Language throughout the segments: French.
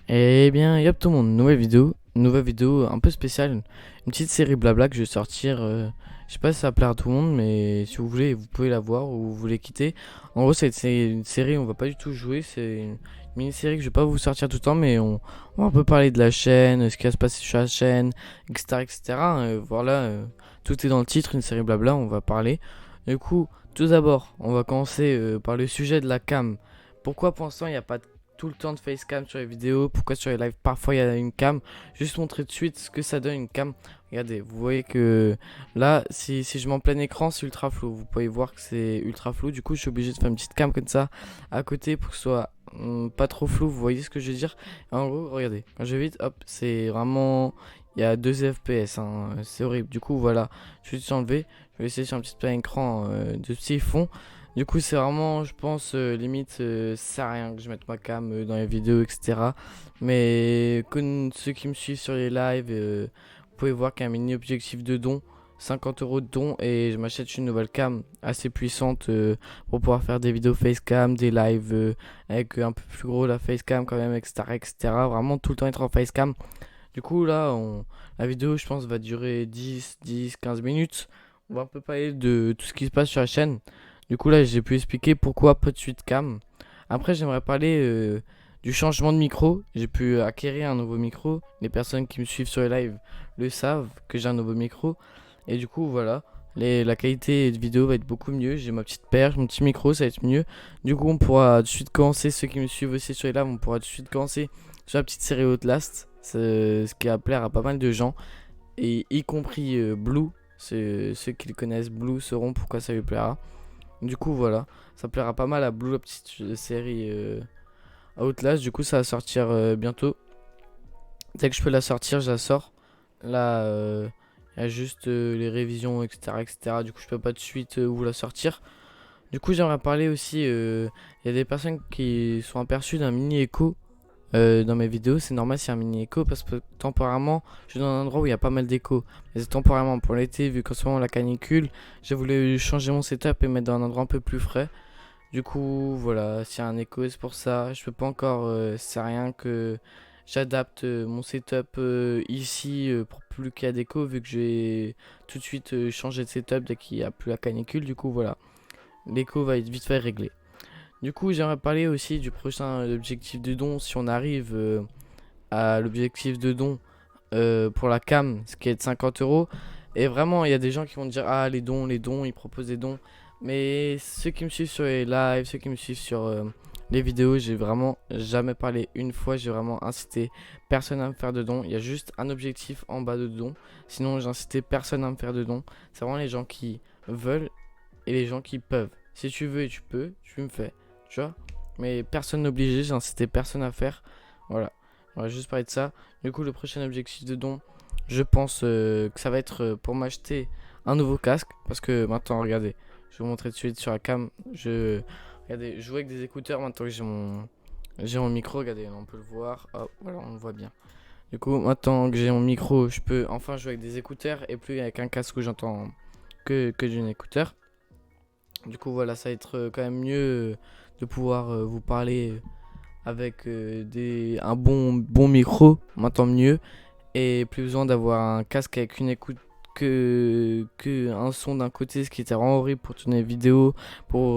Eh bien, yop tout le monde, nouvelle vidéo un peu spéciale, une petite série blabla que je vais sortir. Je sais pas si ça va plaire à tout le monde, mais si vous voulez, vous pouvez la voir ou vous voulez quitter. En gros, c'est une série, on va pas du tout jouer, c'est une mini-série que je vais pas vous sortir tout le temps, mais on va un peu parler de la chaîne, ce qui va se passer sur la chaîne, etc. etc. Voilà, tout est dans le titre, une série blabla, on va parler. Du coup, tout d'abord, on va commencer par le sujet de la cam. Pourquoi pour l'instant il n'y a pas tout le temps de facecam sur les vidéos? Pourquoi sur les lives parfois il y a une cam? Juste montrer de suite ce que ça donne une cam. Regardez, vous voyez que là, si je mets en plein écran, c'est ultra flou. Vous pouvez voir que c'est ultra flou. Du coup, je suis obligé de faire une petite cam comme ça à côté pour que ce soit pas trop flou. Vous voyez ce que je veux dire? En gros, regardez, quand je vais vite, hop, c'est vraiment. Il y a 2 FPS, hein, c'est horrible. Du coup, voilà, je vais juste enlever. Je vais essayer sur un petit plein écran de petits fonds. Du coup, c'est vraiment, je pense, limite, ça sert à rien que je mette ma cam dans les vidéos, etc. Mais comme ceux qui me suivent sur les lives, vous pouvez voir qu'il y a un mini objectif de don, 50 euros de don, et je m'achète une nouvelle cam assez puissante pour pouvoir faire des vidéos facecam, des lives avec un peu plus gros la facecam quand même, etc., etc. Vraiment tout le temps être en facecam. Du coup, là, la vidéo, je pense, va durer 15 minutes. On va un peu parler de tout ce qui se passe sur la chaîne. Du coup, là, j'ai pu expliquer pourquoi pas de suite cam. Après, j'aimerais parler du changement de micro. J'ai pu acquérir un nouveau micro. Les personnes qui me suivent sur les lives le savent que j'ai un nouveau micro. Et du coup, voilà. La qualité de vidéo va être beaucoup mieux. J'ai ma petite perche, mon petit micro, ça va être mieux. Du coup, on pourra tout de suite commencer. Ceux qui me suivent aussi sur les lives, on pourra tout de suite commencer sur la petite série Outlast. C'est ce qui va plaire à pas mal de gens. Et y compris Blue. Ceux qui le connaissent, Blue, sauront pourquoi ça lui plaira. Du coup, voilà, ça plaira pas mal à Blue, la petite série Outlast. Du coup, ça va sortir bientôt. Dès que je peux la sortir, je la sors. Là, il y a juste les révisions, etc., etc. Du coup, je peux pas de suite vous la sortir. Du coup, j'aimerais parler aussi. Il y a des personnes qui sont aperçues d'un mini écho dans mes vidéos. C'est normal, c'est un mini écho parce que temporairement, je suis dans un endroit où il y a pas mal d'écho. Mais c'est temporairement pour l'été, vu qu'en ce moment la canicule, j'ai voulu changer mon setup et mettre dans un endroit un peu plus frais. Du coup, voilà, s'il y a un écho, c'est pour ça. Je peux pas encore, c'est rien que j'adapte mon setup ici pour plus qu'il y a d'écho, vu que j'ai tout de suite changé de setup dès qu'il y a plus la canicule. Du coup, voilà, l'écho va être vite fait réglé. Du coup, j'aimerais parler aussi du prochain objectif de don. Si on arrive à l'objectif de don pour la cam, ce qui est de 50 euros. Et vraiment, il y a des gens qui vont dire ah, les dons, ils proposent des dons. Mais ceux qui me suivent sur les lives, ceux qui me suivent sur les vidéos, j'ai vraiment jamais parlé une fois. J'ai vraiment incité personne à me faire de dons. Il y a juste un objectif en bas de dons. Sinon, j'ai incité personne à me faire de dons. C'est vraiment les gens qui veulent et les gens qui peuvent. Si tu veux et tu peux, tu me fais. Tu vois? Mais personne n'obligé, j'ai incité personne à faire. Voilà. On va juste parler de ça. Du coup, le prochain objectif de don, je pense que ça va être pour m'acheter un nouveau casque. Parce que maintenant, regardez, je vais vous montrer de suite sur la cam. Regardez, je joue avec des écouteurs maintenant que j'ai mon micro. Regardez, on peut le voir. Hop, voilà, on le voit bien. Du coup, maintenant que j'ai mon micro, je peux enfin jouer avec des écouteurs et plus avec un casque où j'entends que d'une écouteur. Du coup, voilà, ça va être quand même mieux de pouvoir vous parler avec un bon micro, on m'entend mieux, et plus besoin d'avoir un casque avec une écoute que un son d'un côté, ce qui était vraiment horrible pour tourner les vidéos,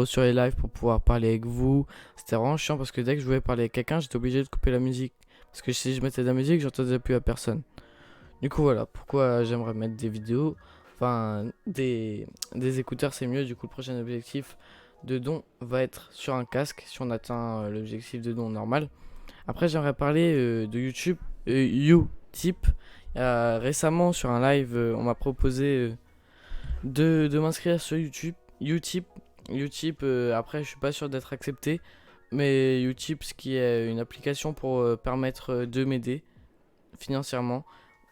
sur les lives, pour pouvoir parler avec vous. C'était vraiment chiant parce que dès que je voulais parler avec quelqu'un, j'étais obligé de couper la musique. Parce que si je mettais de la musique, j'entendais plus à personne. Du coup, voilà pourquoi j'aimerais mettre des vidéos. Enfin, des écouteurs, c'est mieux. Du coup, le prochain objectif de don va être sur un casque si on atteint l'objectif de don normal. Après, j'aimerais parler de YouTube. Utip. Récemment, sur un live, on m'a proposé de m'inscrire sur YouTube. Utip, après, je suis pas sûr d'être accepté. Mais Utip, ce qui est une application pour permettre de m'aider financièrement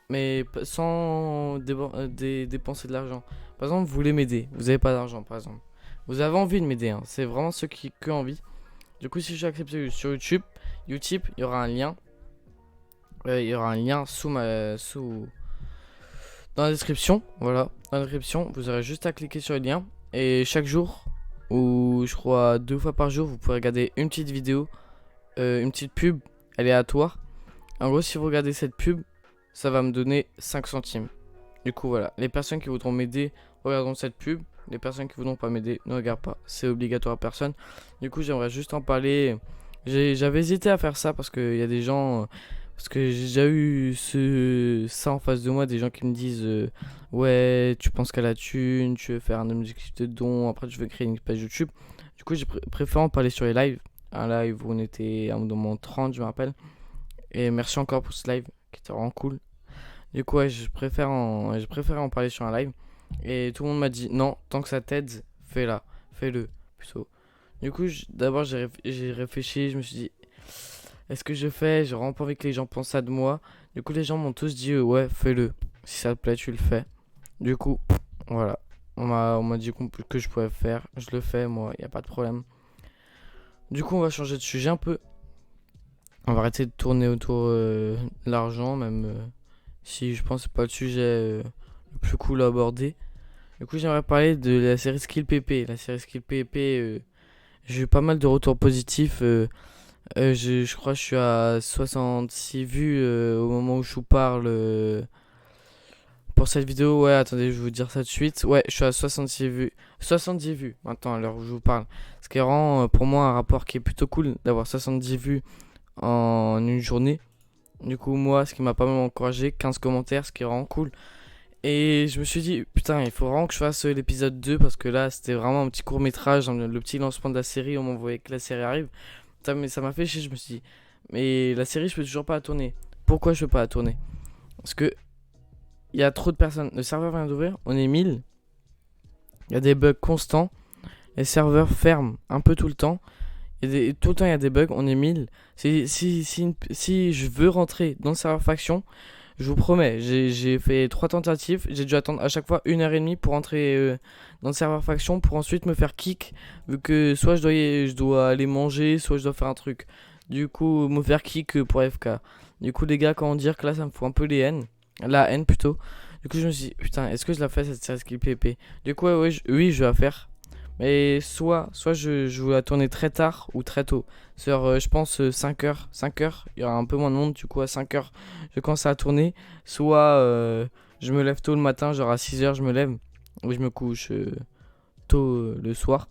mais sans dépenser de l'argent. Par exemple, vous voulez m'aider, vous n'avez pas d'argent, par exemple. Vous avez envie de m'aider, hein. C'est vraiment ceux qui ont envie. Du coup, si je suis accepté sur YouTube, il y aura un lien. Il y aura un lien dans la description. Voilà, dans la description, vous aurez juste à cliquer sur le lien. Et chaque jour, ou je crois 2 fois par jour, vous pouvez regarder une petite vidéo, une petite pub aléatoire En gros, si vous regardez cette pub, ça va me donner 5 centimes. Du coup, voilà. Les personnes qui voudront m'aider regardons cette pub. Les personnes qui voudront pas m'aider ne regardent pas. C'est obligatoire à personne. Du coup, j'aimerais juste en parler. J'avais hésité à faire ça parce qu'il y a des gens. Parce que j'ai déjà eu ça en face de moi. Des gens qui me disent ouais, tu penses qu'à la thune, tu veux faire un objectif de don. Après, tu veux créer une page YouTube. Du coup, j'ai préféré en parler sur les lives. Un live où on était à un moment 30, je me rappelle. Et merci encore pour ce live qui était vraiment cool. Du coup, ouais, je préfère en parler sur un live. Et tout le monde m'a dit non, tant que ça t'aide, fais-la, fais-le plutôt. Du coup, d'abord j'ai réfléchi, je me suis dit est-ce que je fais? J'ai vraiment pas envie que les gens pensent ça de moi. Du coup, les gens m'ont tous dit ouais, fais-le. Si ça te plaît, tu le fais. Du coup, voilà. On m'a dit que je pouvais faire. Je le fais, moi, y a pas de problème. Du coup, on va changer de sujet un peu. On va arrêter de tourner autour de l'argent, même si je pense que c'est pas le sujet le plus cool à aborder. Du coup, j'aimerais parler de la série Skill PP. La série Skill PP, j'ai eu pas mal de retours positifs. Je crois que je suis à 66 vues au moment où je vous parle pour cette vidéo. Ouais, attendez, je vais vous dire ça de suite. Ouais, je suis à 66 vues. 70 vues maintenant à l'heure où je vous parle. Ce qui rend pour moi un rapport qui est plutôt cool d'avoir 70 vues en une journée. Du coup, moi, ce qui m'a pas mal encouragé, 15 commentaires, ce qui est vraiment cool. Et je me suis dit, putain, il faut vraiment que je fasse l'épisode 2 parce que là, c'était vraiment un petit court-métrage, le petit lancement de la série, on m'envoyait que la série arrive. Putain, mais ça m'a fait chier, je me suis dit, mais la série, je peux toujours pas la tourner. Pourquoi je peux pas la tourner? Parce que il y a trop de personnes. Le serveur vient d'ouvrir, on est 1000. Il y a des bugs constants. Les serveurs ferment un peu tout le temps. Tout le temps, il y a des bugs, on est 1000. Si je veux rentrer dans le serveur faction, je vous promets, j'ai fait 3 tentatives. J'ai dû attendre à chaque fois 1h30 pour entrer dans le serveur faction pour ensuite me faire kick. Vu que soit je dois aller manger, soit je dois faire un truc. Du coup, me faire kick pour FK. Du coup, les gars, comment dire que là, ça me fout un peu les haines. La haine plutôt. Du coup, je me suis dit, putain, est-ce que je la fais cette série skill PP? Du coup, ouais, oui, je vais la faire. Mais soit je vais la tourner très tard ou très tôt. Sur, je pense, 5h. 5h, il y aura un peu moins de monde. Du coup, à 5h, je commence à tourner. Soit je me lève tôt le matin, genre à 6h, je me lève. Ou je me couche tôt le soir.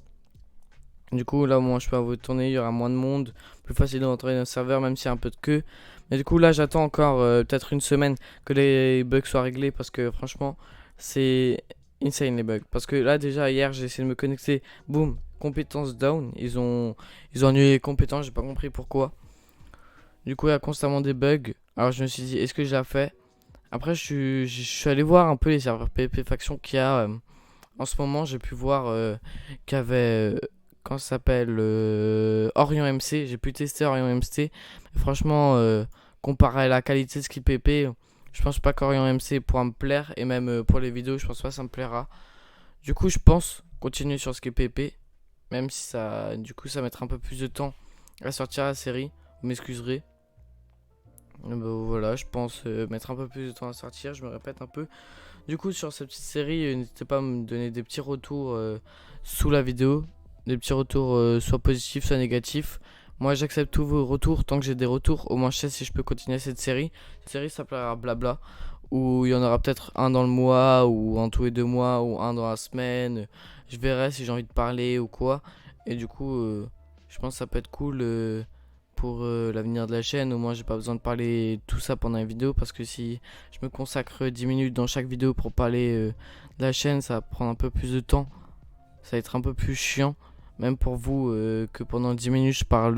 Du coup, là, au moins, je peux avoir tourner. Il y aura moins de monde. Plus facile d'entrer dans le serveur, même s'il y a un peu de queue. Mais du coup, là, j'attends encore peut-être une semaine que les bugs soient réglés. Parce que franchement, c'est insane les bugs. Parce que là, déjà, hier, j'ai essayé de me connecter. Boum, compétences down. Ils ont annulé les compétences. J'ai pas compris pourquoi. Du coup, il y a constamment des bugs. Alors, je me suis dit, est-ce que je l'ai fait? Après, je suis allé voir un peu les serveurs PvP faction qu'il y a en ce moment. J'ai pu voir qu'il y avait. Quand ça s'appelle Orion MC. J'ai pu tester Orion MC. Mais franchement, comparé à la qualité de skill PP, je pense pas qu'Orion MC pourra me plaire. Et même pour les vidéos, je pense pas que ça me plaira. Du coup, je pense continuer sur skill PP. Même si ça, du coup, ça mettra un peu plus de temps à sortir la série. Vous m'excuserez. Voilà, je pense mettre un peu plus de temps à sortir. Je me répète un peu. Du coup, sur cette petite série, n'hésitez pas à me donner des petits retours sous la vidéo. Des petits retours soit positifs, soit négatifs. Moi, j'accepte tous vos retours. Tant que j'ai des retours, au moins je sais si je peux continuer cette série. Cette série s'appellera Blabla. Où il y en aura peut-être un dans le mois, ou en tous les 2 mois, ou un dans la semaine. Je verrai si j'ai envie de parler ou quoi. Et du coup, je pense que ça peut être cool pour l'avenir de la chaîne. Au moins, j'ai pas besoin de parler tout ça pendant une vidéo. Parce que si je me consacre 10 minutes dans chaque vidéo pour parler de la chaîne, ça va prendre un peu plus de temps. Ça va être un peu plus chiant. Même pour vous, que pendant 10 minutes je parle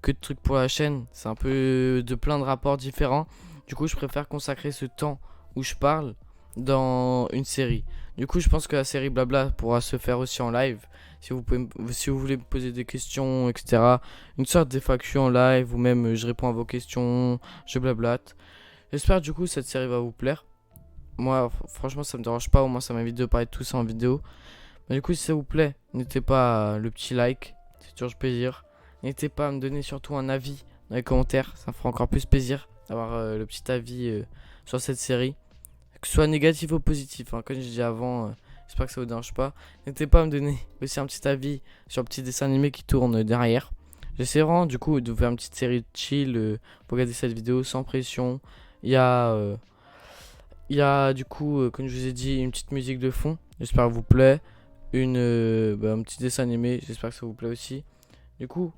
que de trucs pour la chaîne. C'est un peu de plein de rapports différents. Du coup, je préfère consacrer ce temps où je parle dans une série. Du coup, je pense que la série Blabla pourra se faire aussi en live. Si vous voulez me poser des questions, etc. Une sorte de faction en live, ou même je réponds à vos questions, je blablate. J'espère du coup cette série va vous plaire. Moi, franchement, ça me dérange pas. Au moins, ça m'évite de parler de tout ça en vidéo. Mais du coup, si ça vous plaît, n'hésitez pas à le petit like, c'est toujours plaisir. N'hésitez pas à me donner surtout un avis dans les commentaires, ça me fera encore plus plaisir d'avoir le petit avis sur cette série. Que ce soit négatif ou positif, hein. Comme j'ai dit avant, j'espère que ça vous dérange pas. N'hésitez pas à me donner aussi un petit avis sur le petit dessin animé qui tourne derrière. J'essaie vraiment du coup de vous faire une petite série de chill pour regarder cette vidéo sans pression. Il y a, euh, il y a du coup, comme je vous ai dit, une petite musique de fond. J'espère que vous plaît. Un petit dessin animé. J'espère que ça vous plaît aussi. Du coup,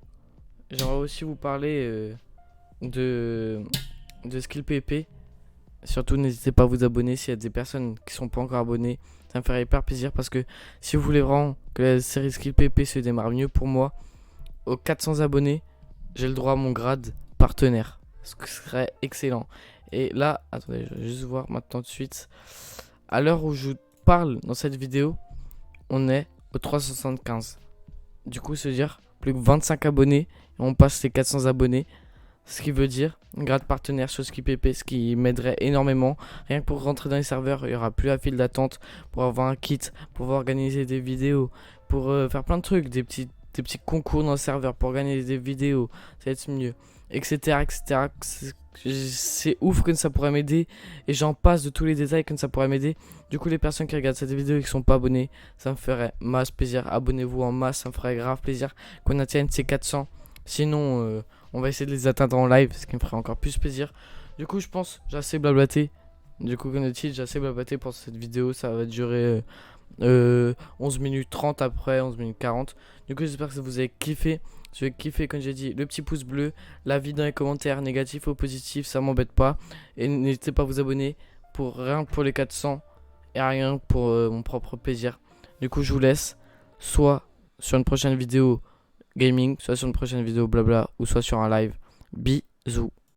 j'aimerais aussi vous parler de, de Skill PP. Surtout, n'hésitez pas à vous abonner s'il y a des personnes qui sont pas encore abonnées. Ça me ferait hyper plaisir parce que si vous voulez vraiment que la série Skill PP se démarre mieux pour moi, aux 400 abonnés, j'ai le droit à mon grade partenaire. Ce qui serait excellent. Et là, attendez, je vais juste voir maintenant de suite. À l'heure où je parle dans cette vidéo, on est au 375. Du coup, se dire plus que 25 abonnés et on passe les 400 abonnés. Ce qui veut dire grade partenaire sur SkiPP, ce qui m'aiderait énormément. Rien que pour rentrer dans les serveurs, il n'y aura plus la file d'attente pour avoir un kit, pour pouvoir organiser des vidéos, pour faire plein de trucs, des petits concours dans le serveur pour organiser des vidéos, ça va être mieux, etc. etc. C'est ouf que ça pourrait m'aider et j'en passe de tous les détails que ça pourrait m'aider. Du coup, les personnes qui regardent cette vidéo et qui sont pas abonnées, ça me ferait masse plaisir. Abonnez-vous en masse, ça me ferait grave plaisir qu'on atteigne ces 400. Sinon, on va essayer de les atteindre en live, ce qui me ferait encore plus plaisir. Du coup, je pense j'ai assez blablaté. Du coup, comme dit, j'ai assez blablaté pour cette vidéo. Ça va durer 11 minutes 30 après, 11 minutes 40. Du coup, j'espère que vous avez kiffé. Si vous avez kiffé, comme j'ai dit, le petit pouce bleu, l'avis dans les commentaires, négatif ou positif, ça m'embête pas. Et n'hésitez pas à vous abonner pour rien que pour les 400 et rien que pour mon propre plaisir. Du coup, je vous laisse soit sur une prochaine vidéo gaming, soit sur une prochaine vidéo blabla, ou soit sur un live. Bisous.